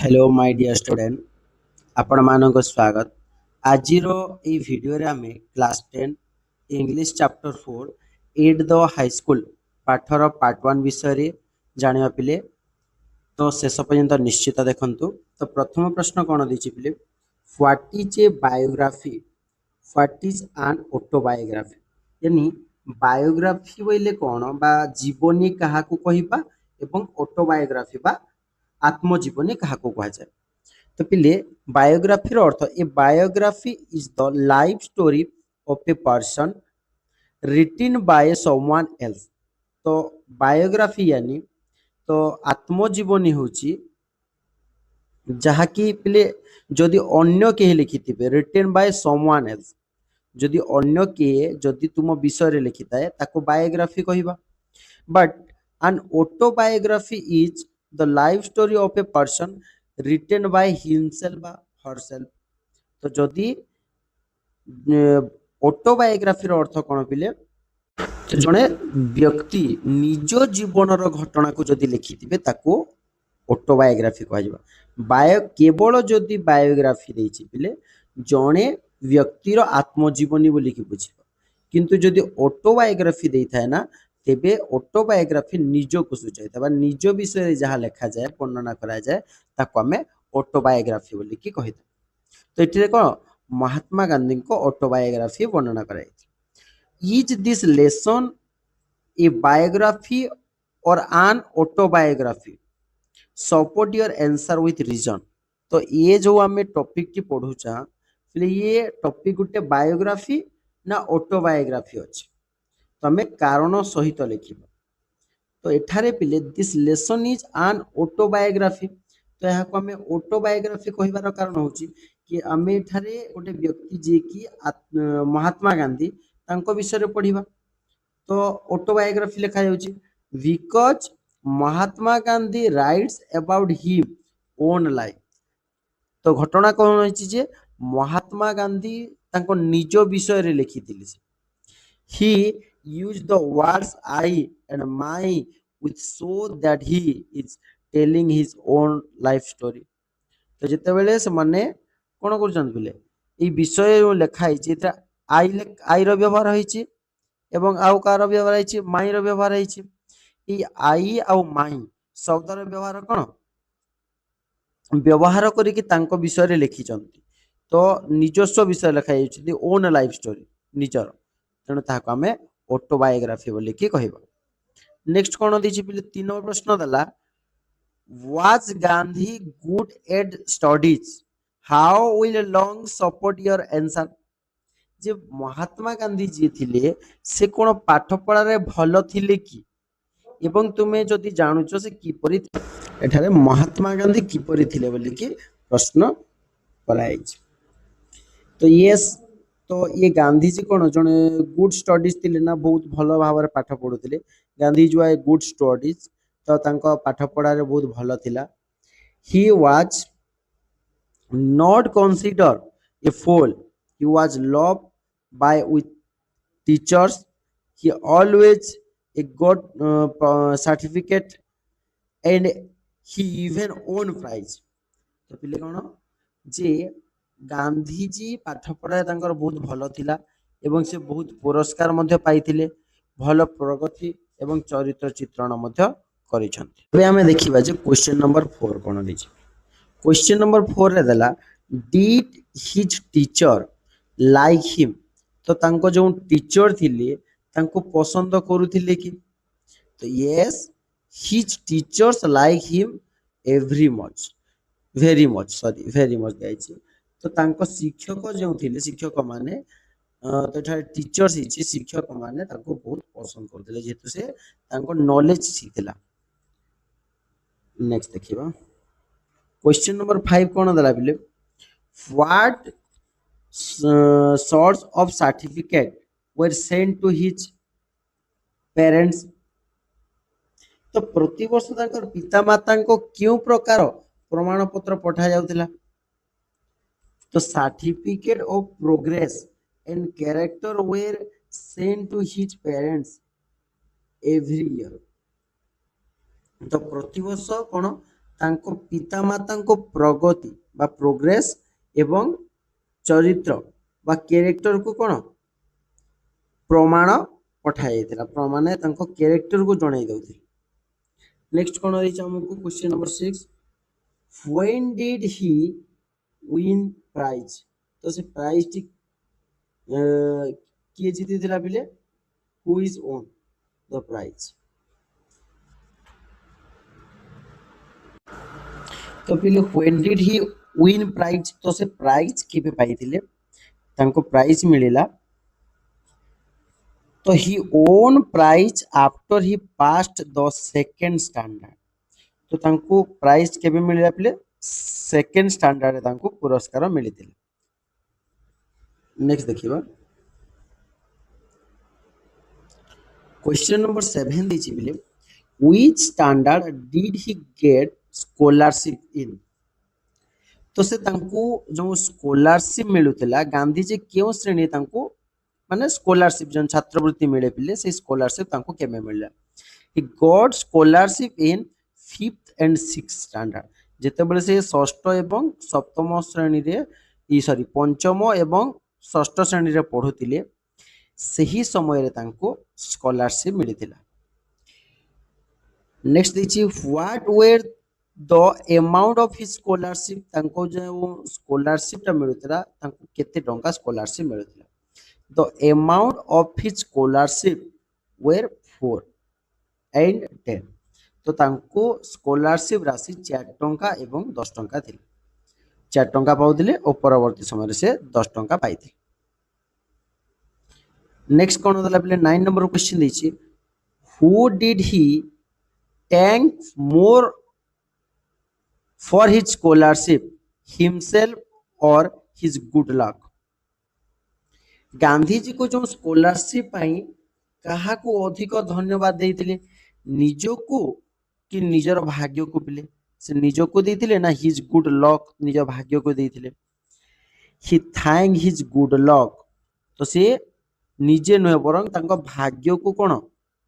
Hello my dear student आपण मानक स्वागत आज वीडियो रे आमे class 10 English chapter 4 at the high school पाठर पार्ट 1 विषय रे जानिबा पिले तो शेष पर्यंत निश्चित देखंतु। तो प्रथम प्रश्न कोन दिछि पिले what is a biography what is an autobiography यानी बायोग्राफी बोले कोन बा जीवनी काहा को कहिबा एवं ऑटोबायोग्राफी बा आत्मजीवनी काहा को कहा जाए। तो पिले बायोग्राफी अर्थ a biography is the life story of a person written by someone else. तो बायोग्राफी यानी तो आत्मजीवनी होची जहाँकि पिले जदि अन्य के लिखिथिबे रिटेन बाय समवन एल्स जदि अन्य के जदि तुम विषय रे लिखिताए ताको बायोग्राफी कहिबा। But an autobiography is the life story of a person written by himself or herself। तो जदि ऑटोबायोग्राफी अर्थ कौन पिले जड़े व्यक्ति निज जीवन घटना को जदि लिखिथिबे ताको ऑटोबायोग्राफी कह बायो केवल जदि बायोग्राफी देछि पिले जड़े व्यक्तिर आत्मजीवनी बोली कि बुझ किंतु जदि ऑटोबायोग्राफी देइथाय ना तेबे ऑटोबायोग्राफी निज को सूचाई निज विषय जहाँ लिखा जाए वर्णना करा जाए ताको आमे ऑटोबायोग्राफी बोली कि कहि। तो एठी कौन महात्मा गांधी को ऑटोबायोग्राफी वर्णना कराई। Is this lesson a biography or an autobiography support your answer with reason. तो ये जो आम टॉपिक की पढ़ुचा ये टॉपिक गोटे बायोग्राफी ना ऑटोबायोग्राफी अच्छे तो आम कारण सहित लिखा। तो एठारे पिले this lesson is an autobiography तो यहाँ को आम ऑटोबायोग्राफी कहबार कारण हूँ कि आम एठारे गोटे व्यक्ति जी की महात्मा गांधी तांको विषय पढ़िबा तो ऑटोबायोग्राफी लिखा जाउची because Mahatma Gandhi writes about him own life. तो घटना कौन होइची जे महात्मा गांधी तांको निज विषय रे लिखिथिले he used the words I and my with so that he is telling his own life story। तो जिते बेले से माने कोन करछन बिले ई विषय लेखा हिची आई रो व्यवहार होइची एवं आउ कार व्यवहार होइची माई रो व्यवहार होइची ई आई आउ माई शब्दर व्यवहार कोन व्यवहार करिकि तांको विषय रे लिखिचंती। तो निजस्व विषय लेखा जाइछि ओन लाइफ स्टोरी निजर तेणु ताहाको आमे ऑटोबायोग्राफी बोली कि कहबा। नेक्स्ट कोन दिछि पिले 3 नंबर प्रश्न दला was Gandhi good at studies how will long support your answer. जे महात्मा गांधी जी थिले से कोन पाठ पढ़ा रे भलो थिले कि एवं तुमे जदि जानुचो से किपरि एठारे महात्मा गांधी किपरि थिले बोली कि प्रश्न कराइछ। तो यस तो ये गांधी जी कौन जड़े गुड स्टडीज थिले ना बहुत भल भाव में पाठ पढ़ुले Gandhi ji was good studies तो तांको पाठ पढ़ा बहुत भल थिला। He was not consider a fool he was love by with teachers he always a got certificate and he even won prize। तो पिले कौन जे गांधीजी पाठ पढ़ा तांकर बहुत भल थिला एवं से बहुत पुरस्कार मध्य पाइथिले भल प्रगति एवं चरित्र चित्रण मध्य करिसंती। एबे हमें देखिबा जे क्वेश्चन नंबर 4 कोन दिछि। क्वेश्चन नंबर 4 रे देला did his teacher like him. तो तांको जो टीचर थिले तांको पसंद करूथिले कि तो yes his teachers like him every much very much sorry very much गाइछि। तो तांको शिक्षक जो थिले शिक्षक माने तो एठारे टीचर्स हिची शिक्षक माने तांको बहुत पसंद करथिले जेतु से तांको नॉलेज सिथिला। नेक्स्ट देखिबा क्वेश्चन नंबर 5 कोन दला बिले what sorts of certificate were sent to his parents। तो प्रति वर्ष तांकर पिता माता को क्यों प्रकार प्रमाण पत्र पठा जाउतिला। तो certificate of progress and character were sent to his parents every year. तो प्रति वर्ष कोन ତାଙ୍କ ପିତାମାତାଙ୍କ ପ୍ରଗତି ବା ପ୍ରୋଗ୍ରେସ ଏବଂ ଚରିତ୍ର ବା କ୍ୟାରେକ୍ଟରକୁ କ'ଣ ପ୍ରମାଣ ପଠାଯାଇଥିଲା, ମାନେ ତାଙ୍କ କ୍ୟାରେକ୍ଟରକୁ ଜଣାଇ ଦେଉଥିଲେ। ନେକ୍ସଟ କ'ଣ ରହିଛି ଆମକୁ question number 6, when did he win prize? ତ ସେ ପ୍ରାଇଜଟି କିଏ ଜିତିଥିଲା ପିଲେ? who is won the prize? ତ ପିଲେ when did he win prize? ତ ସେ ପ୍ରାଇଜ କେବେ ପାଇଥିଲେ? ତାଙ୍କୁ ପ୍ରାଇଜ ମିଳିଲା ତ he won prize after he passed the second standard। ତ ତାଙ୍କୁ ପ୍ରାଇଜ କେବେ ମିଳିଲା ପିଲେ? ସେକେଣ୍ଡ ଷ୍ଟାଣ୍ଡାର୍ଡରେ ତାଙ୍କୁ ପୁରସ୍କାର ମିଳିଥିଲା। ନେକ୍ସଟ ଦେଖିବା क्वेश्चन नंबर 7 ଦେଇଛି ପିଲେ which standard did he get scholarship in? तो से तांको जो स्कॉलरशिप मिलुतिला गांधीजी केउ श्रेणी तांको माने स्कॉलरशिप जन छात्रवृत्ति मिले पिले से स्कॉलरशिप तांको केमे मिलला? he got scholarship in 5th and 6th standard। जेतेबेले से षष्ठ एवं सप्तम श्रेणी रे सॉरी पंचम एवं षष्ठ श्रेणी रे पढुतिले सही समय रे तांको स्कॉलरशिप मिलितिला। नेक्स्ट देखिए what were the amount of his scholarship, तांको जो स्कॉलरशिप टा मिलुतला तांको केते टंका स्कॉलरशिप मिलुतला? The amount of his scholarship were 4 and 10। तो तांको स्कॉलरशिप राशि 4 टंका एवं 10 टंका थिले। 4 टंका पाउथिले और परवर्ती समय रे से 10 टंका पाइथिले। नेक्स्ट कोन दला पिले 9 नंबर क्वेश्चन दैछि who did he thank more for his scholarship himself और his good luck? Gandhi ji को जो स्कॉलरशिप पाई कहा को अधिक धन्यवाद देइथिले? निजको कि निजर भाग्य को पिले? से निजको देइथिले ना हिज गुड लक निज भाग्य को देइथिले? ही थैंक हिज गुड लक, तो से निजे नुहे बरं तांको भाग्य को कोन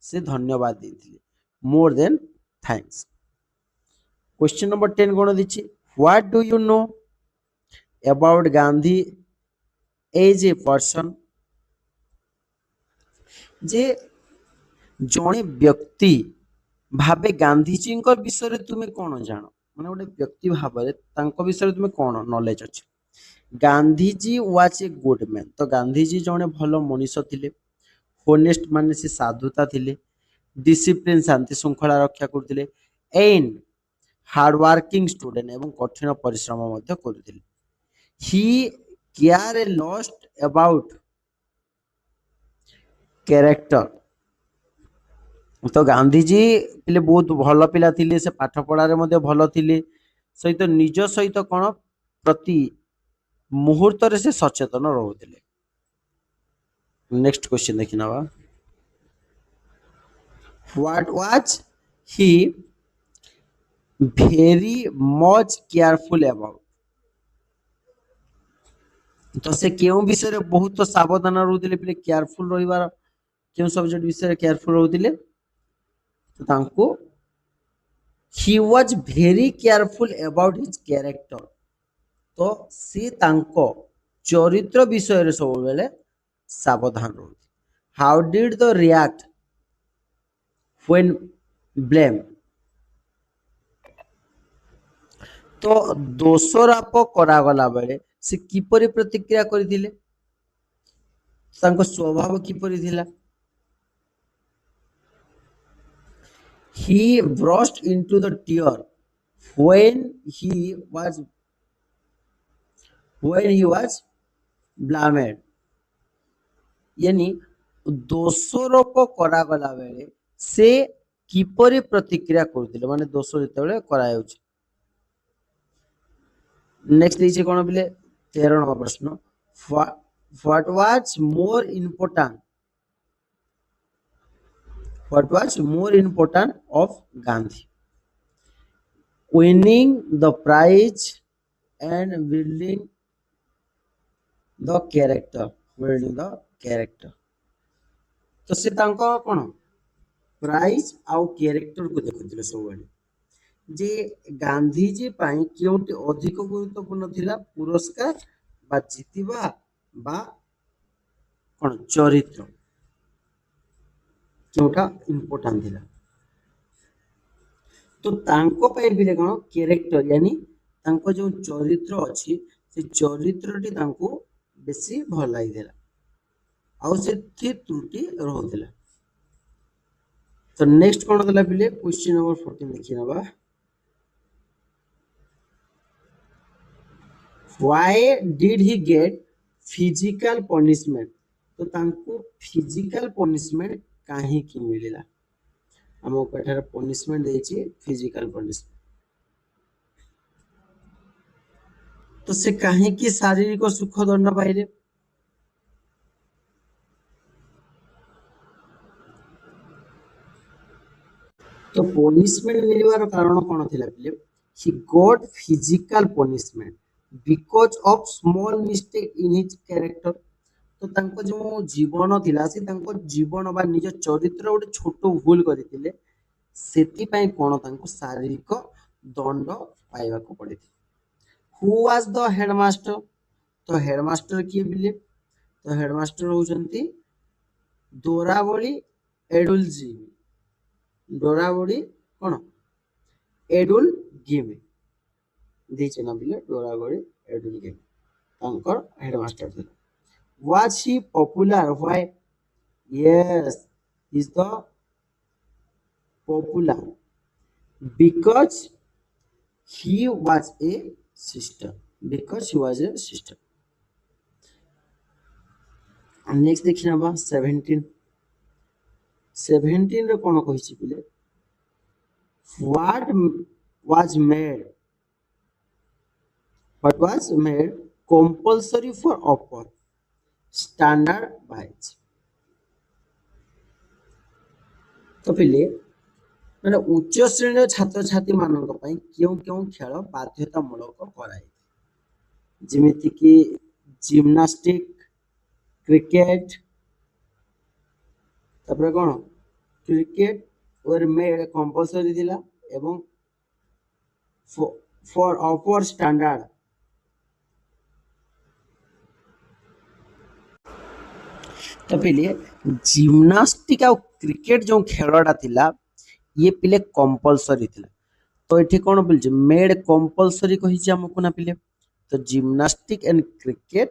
से धन्यवाद देइथिले more than thanks. Question number 10 कोन दिछि what do you know about Gandhi as a person? जे जणे व्यक्ति भाबे गांधीजी विषय रे तुमे कोन जान, माने गोटे व्यक्ति भाबरे तांको विषय रे तुमे कोन नॉलेज अछि? Gandhiji was a good man, तो गांधीजी जणे भलो मनीष थिले। होनेस्ट माने से साधुता थिले। डिसिप्लिन शांति श्रृंखला रक्षा करथिले। एंड हार्ड वर्किंग स्टूडेंट एवं कठिन परिश्रम मध्य करथिले। He care a lost about character, तो गांधीजी पिले बहुत भल पिला थिले, से पाठ पढ़ारे मध्य भल थिले, सहित निज सहित कोन प्रति मुहूर्त रे से सचेतन रहुथिले। नेक्स्ट क्वेश्चन देखि नबा what was he very much careful about? तो से केउ विषय रे बहुत सावधान रहुथिले पिले? केयरफुल रहिबार केउ सब्जेक्ट विषय रे केयरफुल रहुथिले? तो तांको he was very careful about his character, तो सी तांको चरित्र विषय रे सब बेले सावधान रहुथि। How did the react when blame, तो दोषारोप करा गला बेले से किपरि प्रतिक्रिया करिथिले? तांको स्वभाव किपरि थिला? He burst into the tear when he was blamed, यानी दोषारोप करा गला बेले से किपरि प्रतिक्रिया करथिले, माने दोष जेतेबेले करा जाउछि। नेक्स्ट दिसे कोन बिले 13 नंबर प्रश्न what was more important of Gandhi, winning the prize and building the character? तो से तांको कोन प्राइज आउ कैरेक्टर को देखुथिले सब बेले। जे गांधीजी ପାଇଁ କେଉଁଟି ଅଧିକ ଗୁରୁତ୍ୱପୂର୍ଣ୍ଣ ଥିଲା ପୁରସ୍କାର ବା ଜିତିବା ବା କଣ ଚରିତ୍ର କେଉଁଟା ଇମ୍ପୋର୍ଟାଣ୍ଟ ଥିଲା ତ ତାଙ୍କ ପାଇଁ ବି କଣ କ୍ୟାରେକ୍ଟର यानी ତାଙ୍କ ଯୋଉ ଚରିତ୍ର ଅଛି ସେ ଚରିତ୍ରଟି ତାଙ୍କୁ ବେଶୀ ଭଲ ଲାଗିଥିଲା ଆଉ ସେଥି ତ୍ରୁଟି ରହୁଥିଲା ତ ନେକ୍ସଟ କଣ ଦେଲା ପିଲେ क्वेश्चन नंबर 14 ଦେଖି नबा why did he get physical punishment तो तांको physical punishment काहेकि मिलिला हमको एठार punishment देछि physical punishment तो से काहेकि शारीरिक सुख दंड पाइले तो पनिशमेंट मिलवार कारण कौन थिला पिले he got physical punishment because of small mistake in his character तो तांको जो जीवन थिला से तांको जीवन बा निज चरित्र गोटे छोट भूल करथिले सेति पई कोन तांको शारीरिक दंड पाइबा को पड़े हु वाज द हेडमास्टर तो हेडमास्टर किए बिले तो हेडमास्टर होचंती दोराबली एडुलजी दोराबली कोन एडुल गेमे ଦେଇଛେ ନା ପିଲେ ଡୋରାଗଡି ଏଡୁଲ ଗେମ୍ ତାଙ୍କର ହେଡମାଷ୍ଟର ଥିଲେ was he popular why yes is the popular because he was a sister because he was a sister next देखिए नबा 17 रे कोन कहिछि पिले what was made what was made compulsory for upper standard wise तो पिले ମାନେ ଉଚ୍ଚ ଶ୍ରେଣୀର ଛାତ୍ରଛାତ୍ରୀମାନଙ୍କ ପାଇଁ କେଉଁ କେଉଁ ଖେଳ ବାଧ୍ୟତାମୂଳକ କରାଯାଇଥାଏ ଯେମିତିକି ଜିମ୍ନାଷ୍ଟିକ କ୍ରିକେଟ ତାପରେ କଣ କ୍ରିକେଟ ୱେର ମେଡ୍ କମ୍ପଲସରି ଥିଲା ଏବଂ ଫର ଅପର ଷ୍ଟାଣ୍ଡାର୍ଡ ତ ପିଲେ ଜିମ୍ନାଷ୍ଟିକ ଆଉ କ୍ରିକେଟ ଯୋଉ ଖେଳଟା ଥିଲା ଇଏ ପିଲେ କମ୍ପଲସରି ଥିଲା तो ये कौन बोलছে मेड कंपलसरी कही आमको ना पिले तो जिम्नास्टिक एंड क्रिकेट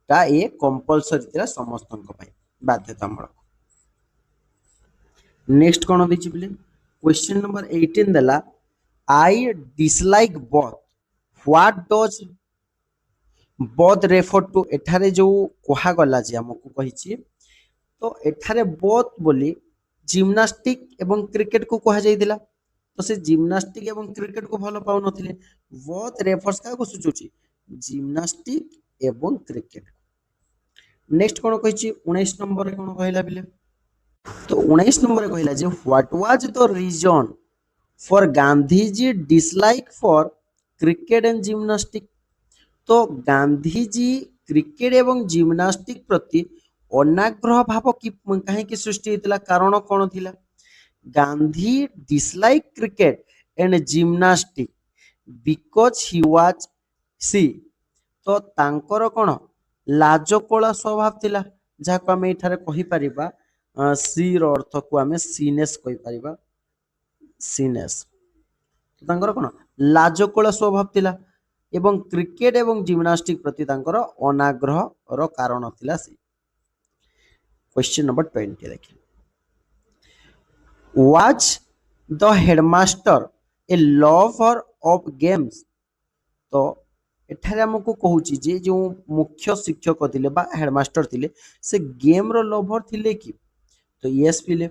टा ये कंपलसरी थिला समस्त बाध्यतामूलक नेक्स्ट कौन देछि पिले क्वेश्चन नंबर 18 देला I dislike both what does both refer to एठारे जो कहा गला जे हमको कहिछि तो एठारे बोथ बोली जिम्नास्टिक एवं क्रिकेट को कहा जाइदिला तो से जिम्नास्टिक एवं क्रिकेट को भल पाउ नथिले बोथ रेफर्स का को सूचुची जिम्नास्टिक एवं क्रिकेट नेक्स्ट कोन कहिछि 19 नंबर रे कोन कहला बिले तो 19 नंबर रे कहला जे what was the reason for Gandhiji dislike for cricket and gymnastic तो गांधीजी क्रिकेट एवं जिम्नास्टिक प्रति अनाग्रह भाव कि काहेकि सृष्टि होइतिला कारण कोन थिला Gandhi dislike cricket and gymnastic because he was shy तो तांकर कोन लाजकोला स्वभाव थिला जाको आमे एठारे कहि परिबा सी रो अर्थ को आमे सीनेस कहि परिबा सीनेस तो तांकर कोन लाजकोला स्वभाव थिला एवं क्रिकेट एवं जिम्नास्टिक प्रति तांकर अनाग्रह रो कारण थिला सी क्वेश्चन नंबर 20 देखिए was the headmaster a lover of games तो एठारे हमको कहूची जे जो मुख्य शिक्षक थिले बा हेडमास्टर थिले से गेम रो लवर थिले कि तो यस पिले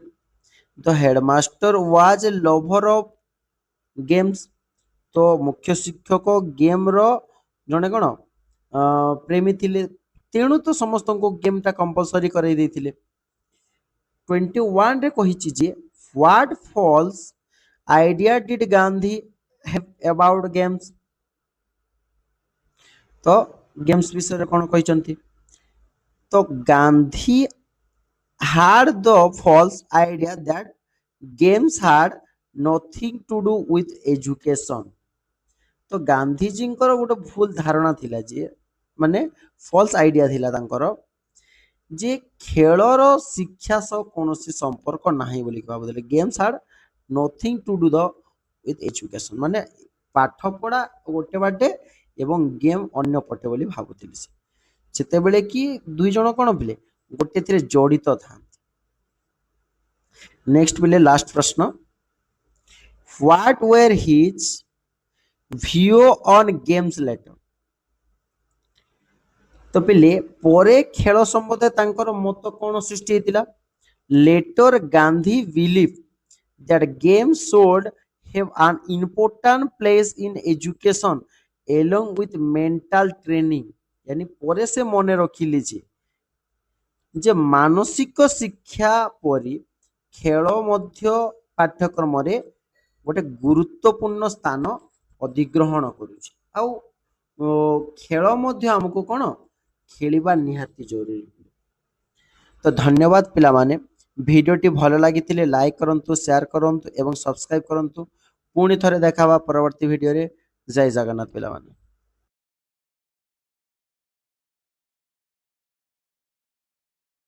the headmaster was a lover of games तो मुख्य शिक्षक गेम रो जने कोन प्रेमी थिले तेणु तो समस्त को गेम टा कंपलसरी कराई देथिले 21 रे कहिछि जे what false idea did Gandhi have about games तो गेम्स विषय कौन कहते तो Gandhi had the false idea that games had nothing to do with education. तो गांधीजींकर गोटे भूल धारणा थिला जे माने फॉल्स आइडिया थिला तांकर जे खेलर शिक्षा सह कौन संपर्क नाही बोली भाबुले games hard nothing to do the with education माने पाठ पढ़ा गोटे बाटे एवं गेम अन्य पटे बोली भाबुथिले से सेतेबेले कि दुई जण कोन पिले गोटे थिरे जड़ित था। नेक्स्ट पिले लास्ट प्रश्न what were his view on games later. तो पिले परे खेल संबंध तांकर मत कौन सृष्टि हेतिला later Gandhi believe that games should have an important place in education along with mental training यानी परे से मने रखिले जे मानसिक शिक्षा परी खेल मध्य पाठ्यक्रम रे गोटे गुरुत्वपूर्ण स्थान अधिग्रहण करुछि आउ खेल मध्य हमको कौन खेलिबा निहाती जरूरी। तो धन्यवाद पिला माने भिडियोटी भल लगी लाइक करंतु शेयर करंतु एवं सब्सक्राइब करंतु पुणी थरे देखा परवर्ती भिडियो रे जय जगन्नाथ पिला माने।